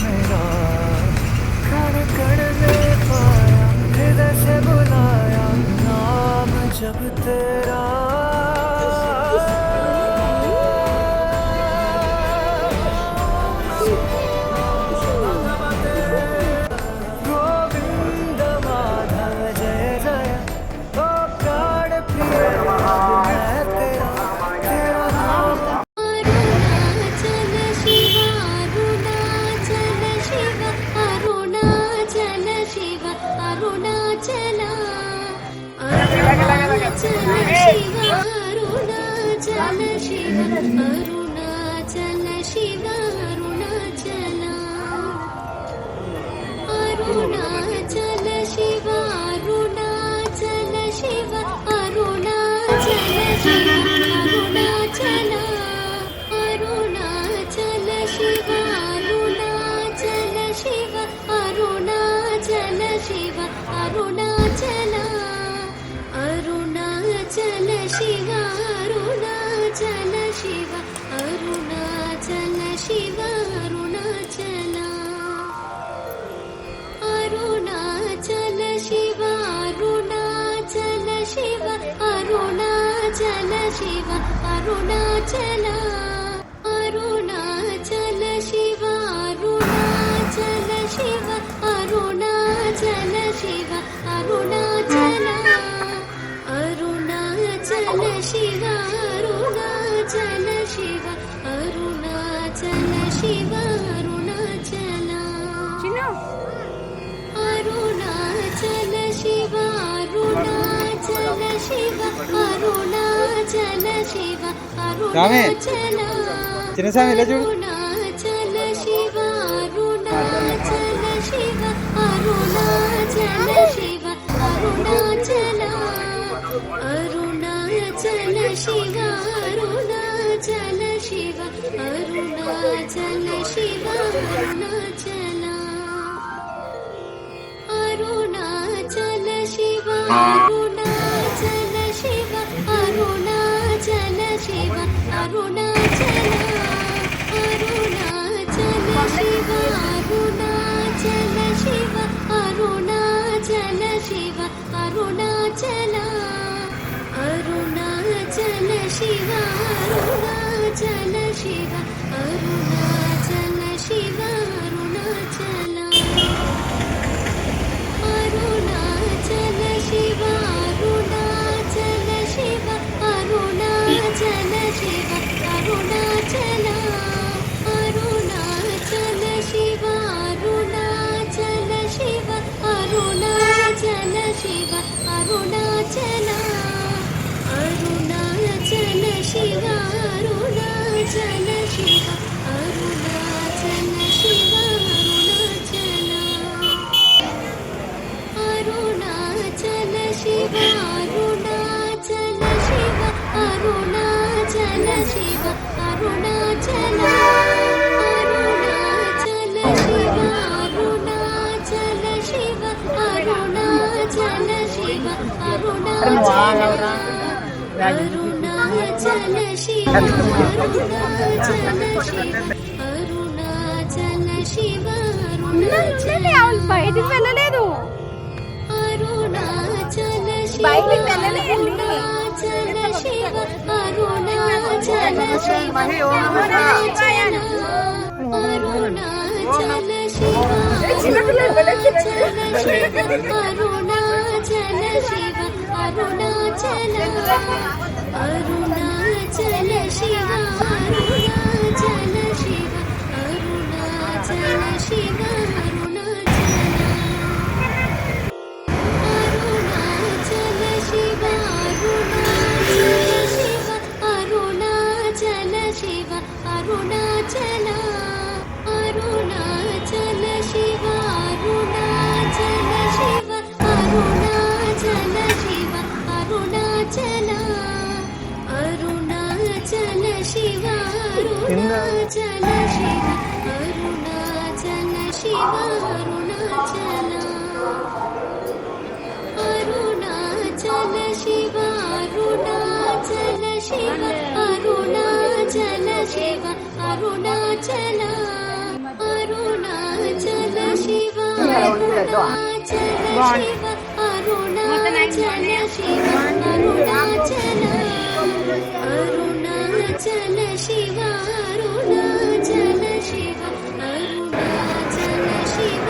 मेरा कण कण में पाया हृदय से बुलाया नाम जब तेरा गोविंद माधव जय जय ओ प्राण प्रिय मैं तेरा तेरा नाम రామే చిన్నస్వామి ఇలా చూడు బయటికి వెళ్ళలేదు బయటికి వెళ్ళలేదు अरुणाचल अरुणाचल అరుణాచల శివ అరుణాచల శివ అరుణాచల శివ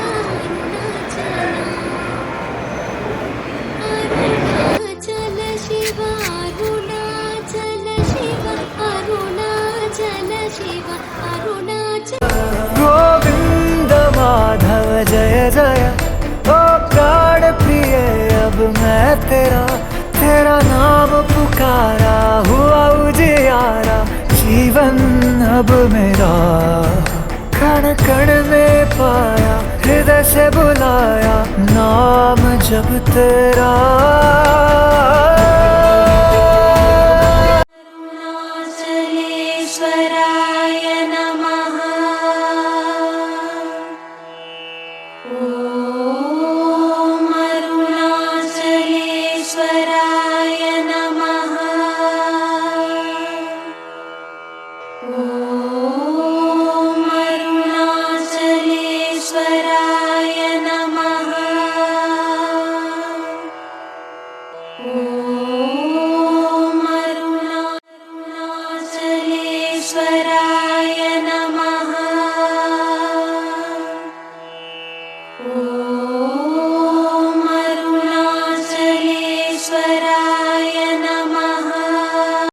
అరుణాచల శివ అరుణాచల శివ అరుణాచల శివ అరుణాచల गोविंद माधव जय जय ओ प्राण प्रिय अब मैं तेरा तेरा नाम पुकारा हुआ उजियारा जीवन अब मेरा कण कण में पाया हृदय से बुलाया नाम जब तेरा अरुणाचलेश्वराय नमः ॐ अरुणाचलेश्वराय नमः ॐ अरुणाचलेश्वराय नमः ॐ अरुणाचलेश्वराय नमः